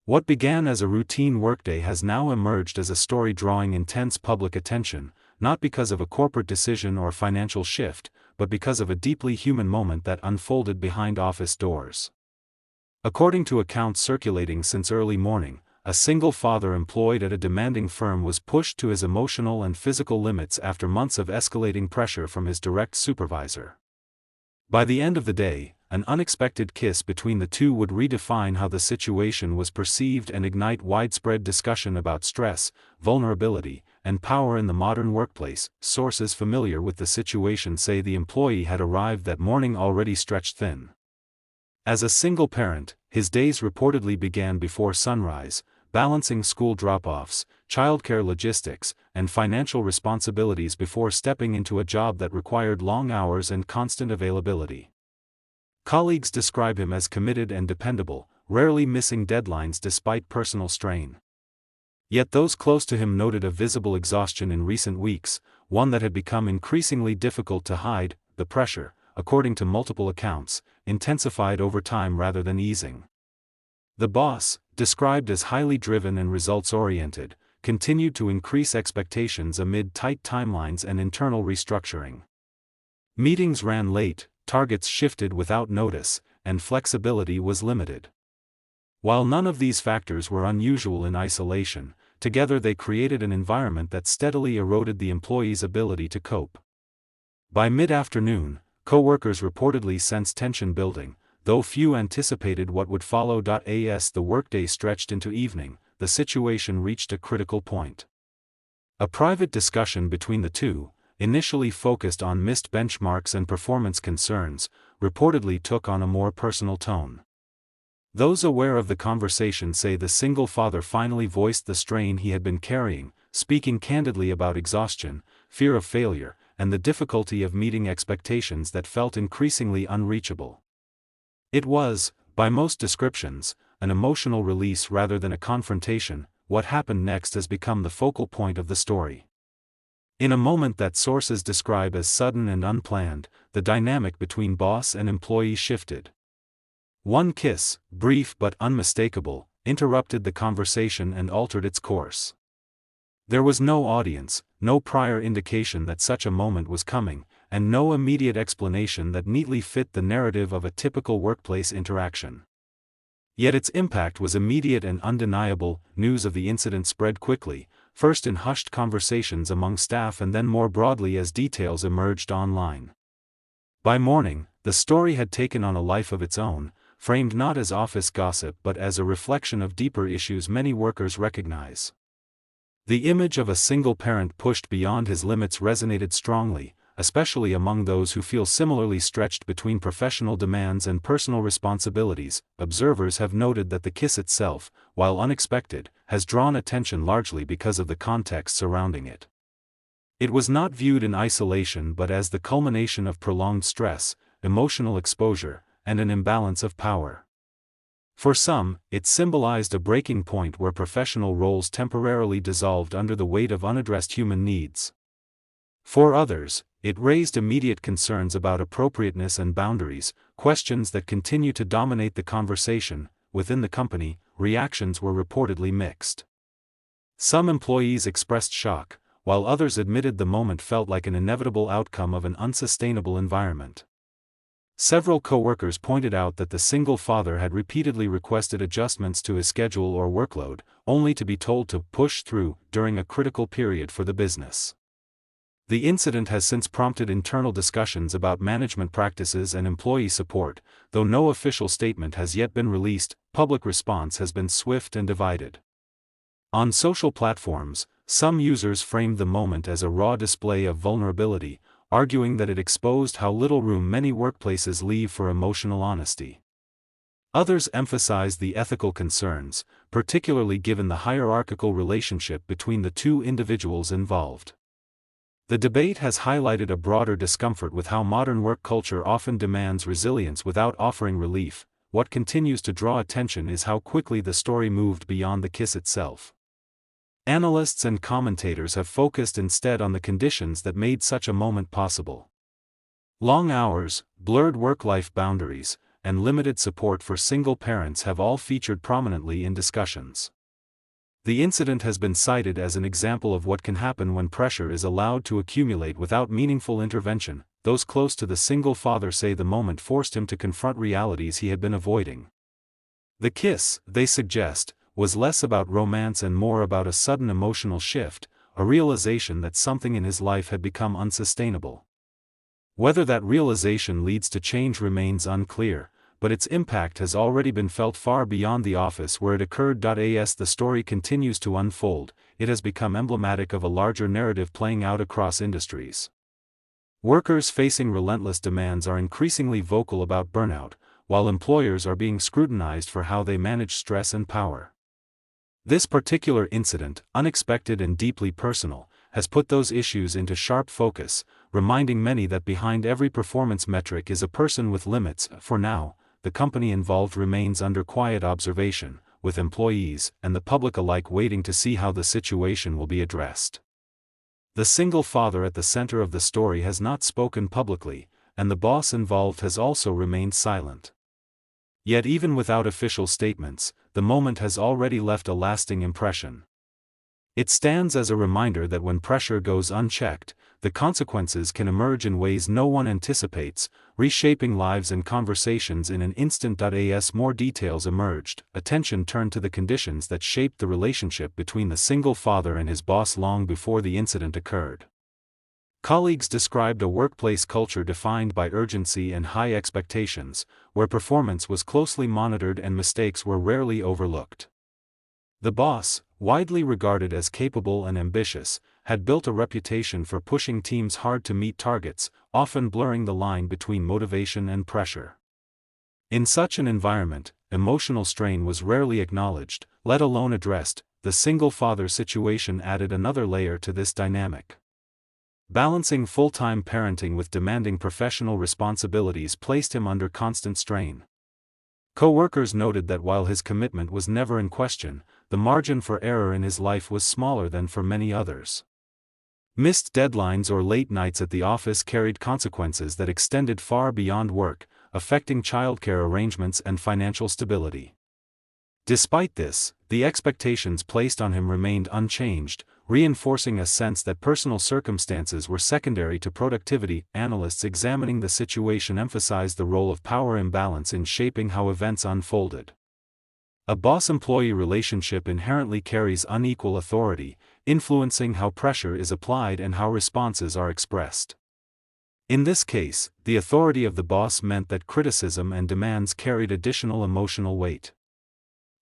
What began as a routine workday has now emerged as a story drawing intense public attention, not because of a corporate decision or financial shift, but because of a deeply human moment that unfolded behind office doors. According to accounts circulating since early morning, a single father employed at a demanding firm was pushed to his emotional and physical limits after months of escalating pressure from his direct supervisor. By the end of the day, an unexpected kiss between the two would redefine how the situation was perceived and ignite widespread discussion about stress, vulnerability, and power in the modern workplace. Sources familiar with the situation say the employee had arrived that morning already stretched thin. As a single parent, his days reportedly began before sunrise, balancing school drop-offs, childcare logistics, and financial responsibilities before stepping into a job that required long hours and constant availability. Colleagues describe him as committed and dependable, rarely missing deadlines despite personal strain. Yet those close to him noted a visible exhaustion in recent weeks, one that had become increasingly difficult to hide. The pressure, according to multiple accounts, intensified over time rather than easing. The boss, described as highly driven and results-oriented, continued to increase expectations amid tight timelines and internal restructuring. Meetings ran late, targets shifted without notice, and flexibility was limited. While none of these factors were unusual in isolation, together they created an environment that steadily eroded the employee's ability to cope. By mid-afternoon, co-workers reportedly sensed tension building, though few anticipated what would follow. As the workday stretched into evening, the situation reached a critical point. A private discussion between the two, initially focused on missed benchmarks and performance concerns, reportedly took on a more personal tone. Those aware of the conversation say the single father finally voiced the strain he had been carrying, speaking candidly about exhaustion, fear of failure, and the difficulty of meeting expectations that felt increasingly unreachable. It was, by most descriptions, an emotional release rather than a confrontation. What happened next has become the focal point of the story. In a moment that sources describe as sudden and unplanned, the dynamic between boss and employee shifted. One kiss, brief but unmistakable, interrupted the conversation and altered its course. There was no audience, no prior indication that such a moment was coming, and no immediate explanation that neatly fit the narrative of a typical workplace interaction. Yet its impact was immediate and undeniable. News of the incident spread quickly, first in hushed conversations among staff and then more broadly as details emerged online. By morning, the story had taken on a life of its own, framed not as office gossip but as a reflection of deeper issues many workers recognize. The image of a single parent pushed beyond his limits resonated strongly, especially among those who feel similarly stretched between professional demands and personal responsibilities. Observers have noted that the kiss itself, while unexpected, has drawn attention largely because of the context surrounding it. It was not viewed in isolation but as the culmination of prolonged stress, emotional exposure, and an imbalance of power. For some, it symbolized a breaking point where professional roles temporarily dissolved under the weight of unaddressed human needs. For others, it raised immediate concerns about appropriateness and boundaries, questions that continue to dominate the conversation. Within the company, reactions were reportedly mixed. Some employees expressed shock, while others admitted the moment felt like an inevitable outcome of an unsustainable environment. Several co-workers pointed out that the single father had repeatedly requested adjustments to his schedule or workload, only to be told to push through during a critical period for the business. The incident has since prompted internal discussions about management practices and employee support. Though no official statement has yet been released, public response has been swift and divided. On social platforms, some users framed the moment as a raw display of vulnerability, arguing that it exposed how little room many workplaces leave for emotional honesty. Others emphasized the ethical concerns, particularly given the hierarchical relationship between the two individuals involved. The debate has highlighted a broader discomfort with how modern work culture often demands resilience without offering relief. What continues to draw attention is how quickly the story moved beyond the kiss itself. Analysts and commentators have focused instead on the conditions that made such a moment possible. Long hours, blurred work-life boundaries, and limited support for single parents have all featured prominently in discussions. The incident has been cited as an example of what can happen when pressure is allowed to accumulate without meaningful intervention. Those close to the single father say the moment forced him to confront realities he had been avoiding. The kiss, they suggest, was less about romance and more about a sudden emotional shift, a realization that something in his life had become unsustainable. Whether that realization leads to change remains unclear, but its impact has already been felt far beyond the office where it occurred. As the story continues to unfold, it has become emblematic of a larger narrative playing out across industries. Workers facing relentless demands are increasingly vocal about burnout, while employers are being scrutinized for how they manage stress and power. This particular incident, unexpected and deeply personal, has put those issues into sharp focus, reminding many that behind every performance metric is a person with limits. For now, the company involved remains under quiet observation, with employees and the public alike waiting to see how the situation will be addressed. The single father at the center of the story has not spoken publicly, and the boss involved has also remained silent. Yet even without official statements, the moment has already left a lasting impression. It stands as a reminder that when pressure goes unchecked, the consequences can emerge in ways no one anticipates, reshaping lives and conversations in an instant. As more details emerged, attention turned to the conditions that shaped the relationship between the single father and his boss long before the incident occurred. Colleagues described a workplace culture defined by urgency and high expectations, where performance was closely monitored and mistakes were rarely overlooked. The boss, widely regarded as capable and ambitious, had built a reputation for pushing teams hard to meet targets, often blurring the line between motivation and pressure. In such an environment, emotional strain was rarely acknowledged, let alone addressed. The single father situation added another layer to this dynamic. Balancing full-time parenting with demanding professional responsibilities placed him under constant strain. Co-workers noted that while his commitment was never in question, the margin for error in his life was smaller than for many others. Missed deadlines or late nights at the office carried consequences that extended far beyond work, affecting childcare arrangements and financial stability. Despite this, the expectations placed on him remained unchanged, reinforcing a sense that personal circumstances were secondary to productivity. Analysts examining the situation emphasized the role of power imbalance in shaping how events unfolded. A boss-employee relationship inherently carries unequal authority, influencing how pressure is applied and how responses are expressed. In this case, the authority of the boss meant that criticism and demands carried additional emotional weight.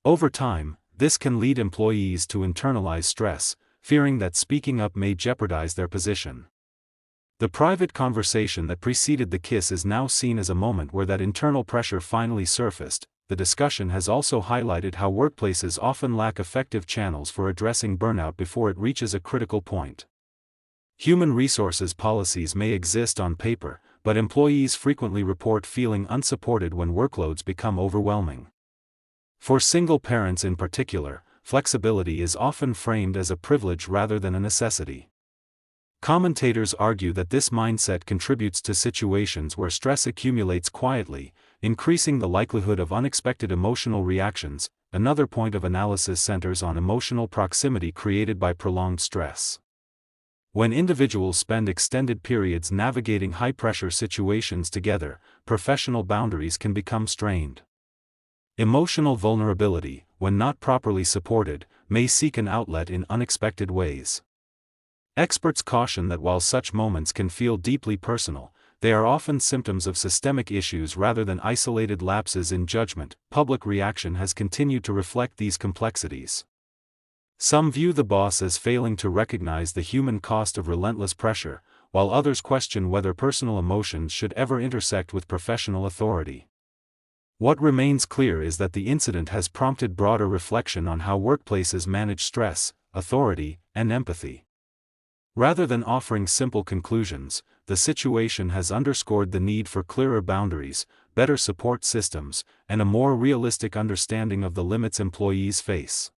Over time, this can lead employees to internalize stress, fearing that speaking up may jeopardize their position. The private conversation that preceded the kiss is now seen as a moment where that internal pressure finally surfaced. The discussion has also highlighted how workplaces often lack effective channels for addressing burnout before it reaches a critical point. Human resources policies may exist on paper, but employees frequently report feeling unsupported when workloads become overwhelming. For single parents in particular, flexibility is often framed as a privilege rather than a necessity. Commentators argue that this mindset contributes to situations where stress accumulates quietly, increasing the likelihood of unexpected emotional reactions. Another point of analysis centers on emotional proximity created by prolonged stress. When individuals spend extended periods navigating high-pressure situations together, professional boundaries can become strained. Emotional vulnerability, when not properly supported, may seek an outlet in unexpected ways. Experts caution that while such moments can feel deeply personal, they are often symptoms of systemic issues rather than isolated lapses in judgment. Public reaction has continued to reflect these complexities. Some view the boss as failing to recognize the human cost of relentless pressure, while others question whether personal emotions should ever intersect with professional authority. What remains clear is that the incident has prompted broader reflection on how workplaces manage stress, authority, and empathy. Rather than offering simple conclusions, the situation has underscored the need for clearer boundaries, better support systems, and a more realistic understanding of the limits employees face.